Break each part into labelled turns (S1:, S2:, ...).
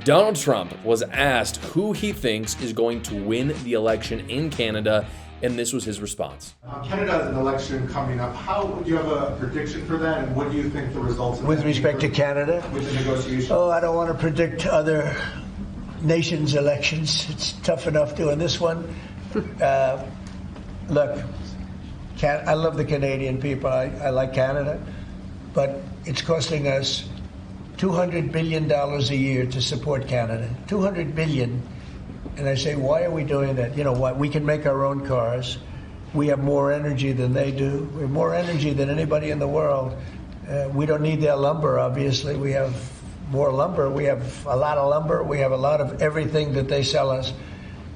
S1: Donald Trump was asked who he thinks is going to win the election in Canada, and this was his response.
S2: Canada has an election coming up. Do you have a prediction for that, and what do you think the results of
S3: with respect to Canada?
S2: With the negotiations?
S3: Oh, I don't want to predict other nations' elections. It's tough enough doing this one. Look, I love the Canadian people. I like Canada, but it's costing us $200 billion a year to support Canada. $200 billion. And I say, why are we doing that? You know what? We can make our own cars. We have more energy than they do. We have more energy than anybody in the world. We don't need their lumber, obviously. We have more lumber. We have a lot of lumber. We have a lot of everything that they sell us.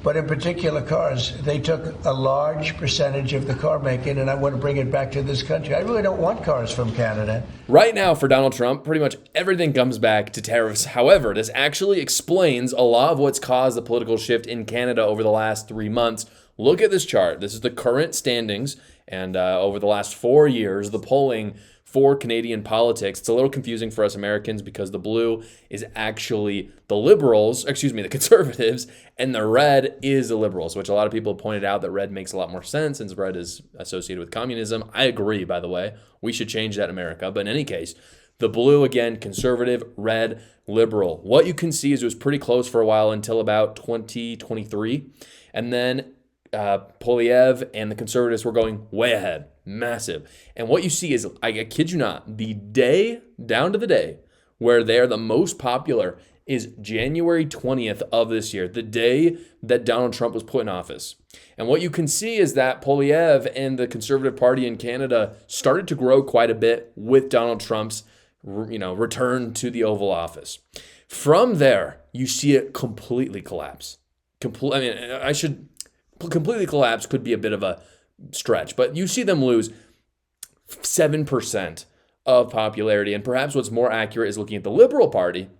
S3: But in particular, cars, they took a large percentage of the car making, and I want to bring it back to this country. I really don't want cars from Canada.
S1: Right now, for Donald Trump, pretty much everything comes back to tariffs. However, this actually explains a lot of what's caused the political shift in Canada over the last 3 months. Look at this chart. This is the current standings, and over the last 4 years, the polling for Canadian politics. It's a little confusing for us Americans because the blue is actually the Conservatives, and the red is the Liberals, which a lot of people pointed out that red makes a lot more sense since red is associated with communism. I agree, by the way. We should change that in America. But in any case, the blue, again, Conservative, red, Liberal. What you can see is it was pretty close for a while until about 2023. And then Poilievre and the Conservatives were going way ahead, massive. And what you see is, I kid you not, the day, down to the day, where they're the most popular is January 20th of this year, the day that Donald Trump was put in office. And what you can see is that Poilievre and the Conservative Party in Canada started to grow quite a bit with Donald Trump's return to the Oval Office. From there, you see it completely collapse. Completely collapse could be a bit of a stretch, but you see them lose 7% of popularity. And perhaps what's more accurate is looking at the Liberal Party.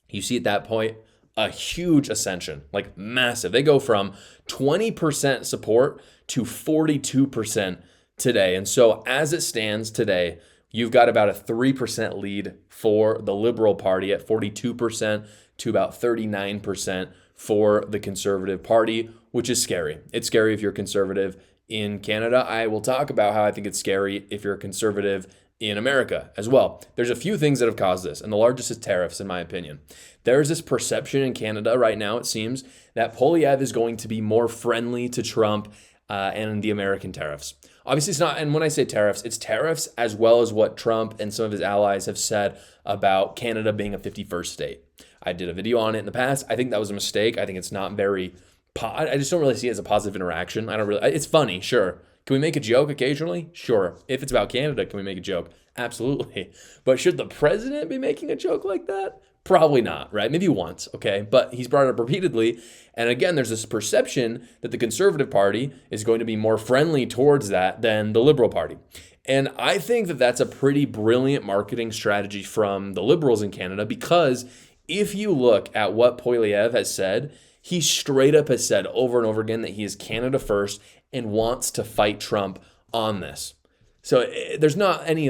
S1: You see at that point a huge ascension, like massive. They go from 20% support to 42% today. And so as it stands today, you've got about a 3% lead for the Liberal Party at 42% to about 39% for the Conservative Party, which is scary. It's scary if you're conservative in Canada. I will talk about how I think it's scary if you're a conservative in America as well. There's a few things that have caused this, and the largest is tariffs, in my opinion. There's this perception in Canada right now, it seems, that Poilievre is going to be more friendly to Trump and the American tariffs. Obviously, it's not, and when I say tariffs, it's tariffs as well as what Trump and some of his allies have said about Canada being a 51st state. I did a video on it in the past. I think that was a mistake. I think it's not very, I just don't really see it as a positive interaction. It's funny, sure. Can we make a joke occasionally? Sure. If it's about Canada, can we make a joke? Absolutely. But should the president be making a joke like that? Probably not, right? Maybe once, okay? But he's brought it up repeatedly. And again, there's this perception that the Conservative Party is going to be more friendly towards that than the Liberal Party. And I think that that's a pretty brilliant marketing strategy from the Liberals in Canada, because if you look at what Poilievre has said, he straight up has said over and over again that he is Canada first and wants to fight Trump on this. So there's not any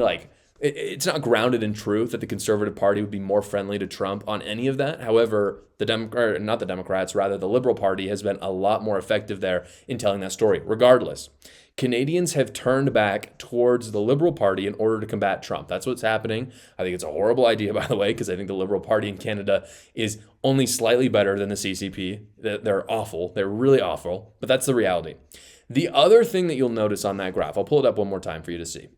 S1: it's not grounded in truth that the Conservative Party would be more friendly to Trump on any of that. However, the Liberal Party has been a lot more effective there in telling that story. Regardless, Canadians have turned back towards the Liberal Party in order to combat Trump. That's what's happening. I think it's a horrible idea, by the way, because I think the Liberal Party in Canada is only slightly better than the CCP. They're awful. They're really awful, but that's the reality. The other thing that you'll notice on that graph, I'll pull it up one more time for you to see,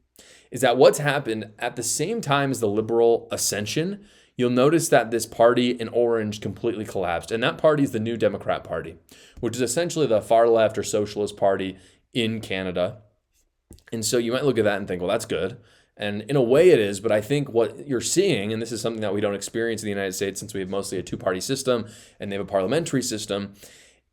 S1: is that what's happened at the same time as the Liberal ascension, you'll notice that this party in orange completely collapsed. And that party is the New Democrat Party, which is essentially the far left or socialist party in Canada. And so you might look at that and think, well, that's good. And in a way it is, but I think what you're seeing, and this is something that we don't experience in the United States since we have mostly a two-party system and they have a parliamentary system,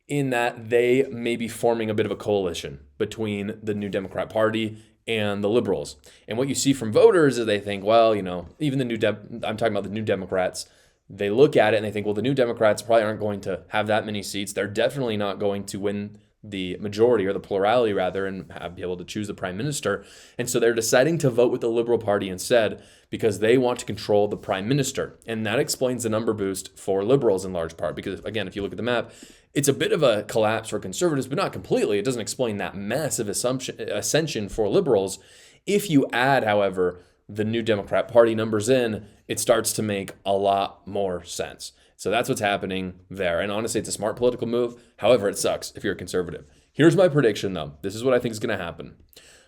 S1: in that they may be forming a bit of a coalition between the New Democrat Party and the Liberals. And what you see from voters is they think, well, even I'm talking about the New Democrats, they look at it and they think, well, the New Democrats probably aren't going to have that many seats. They're definitely not going to win the majority, or the plurality rather, and be able to choose the prime minister. And so they're deciding to vote with the Liberal Party instead because they want to control the prime minister. And that explains the number boost for Liberals in large part, because again, if you look at the map, it's a bit of a collapse for Conservatives, but not completely. It doesn't explain that massive ascension for Liberals. If you add, however, the New Democrat Party numbers in, it starts to make a lot more sense. So that's what's happening there. And honestly, it's a smart political move. However, it sucks if you're a conservative. Here's my prediction, though. This is what I think is going to happen.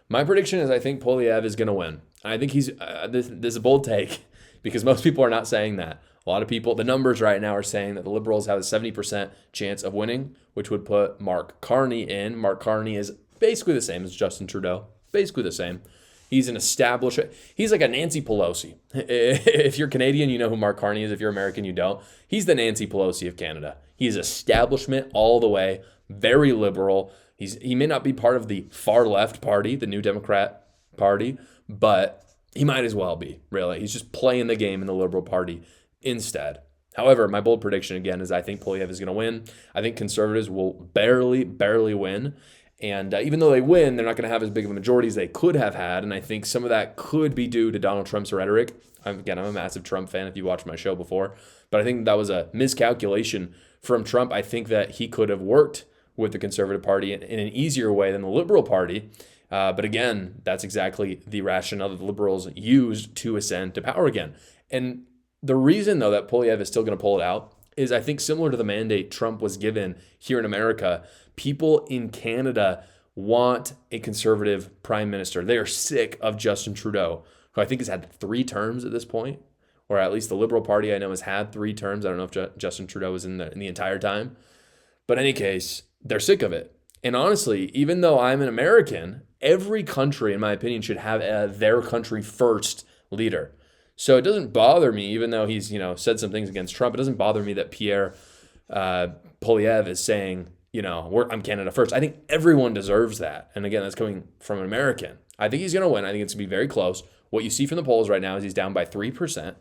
S1: My prediction is I think Poilievre is going to win. I think he's this is a bold take because most people are not saying that. A lot of people, the numbers right now are saying that the Liberals have a 70% chance of winning, which would put Mark Carney in. Mark Carney is basically the same as Justin Trudeau. Basically the same. He's an established, he's like a Nancy Pelosi. If you're Canadian, you know who Mark Carney is. If you're American, you don't. He's the Nancy Pelosi of Canada. He's establishment all the way, very liberal. He may not be part of the far left party, the New Democrat Party, but he might as well be, really. He's just playing the game in the Liberal Party instead. However, my bold prediction again is I think Poilievre is going to win. I think Conservatives will barely win. And even though they win, they're not going to have as big of a majority as they could have had. And I think some of that could be due to Donald Trump's rhetoric. I'm a massive Trump fan if you watched my show before. But I think that was a miscalculation from Trump. I think that he could have worked with the Conservative Party in an easier way than the Liberal Party. But again, that's exactly the rationale that the Liberals used to ascend to power again. And the reason, though, that Poilievre is still going to pull it out is I think similar to the mandate Trump was given here in America, people in Canada want a conservative prime minister. They are sick of Justin Trudeau, who I think has had 3 terms at this point, or at least the Liberal Party I know has had 3 terms. I don't know if Justin Trudeau was in the entire time. But in any case, they're sick of it. And honestly, even though I'm an American, every country, in my opinion, should have their country first leader. So it doesn't bother me, even though he's said some things against Trump, it doesn't bother me that Pierre Poilievre is saying, I'm Canada first. I think everyone deserves that. And again, that's coming from an American. I think he's going to win. I think it's going to be very close. What you see from the polls right now is he's down by 3%.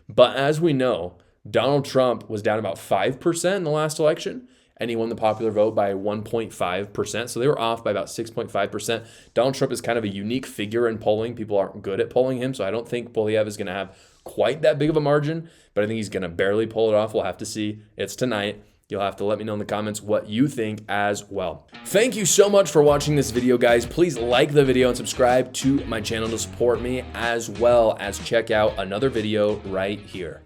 S1: But as we know, Donald Trump was down about 5% in the last election, and he won the popular vote by 1.5%. So they were off by about 6.5%. Donald Trump is kind of a unique figure in polling. People aren't good at polling him, so I don't think Poilievre is going to have quite that big of a margin, but I think he's going to barely pull it off. We'll have to see. It's tonight. You'll have to let me know in the comments what you think as well. Thank you so much for watching this video, guys. Please like the video and subscribe to my channel to support me, as well as check out another video right here.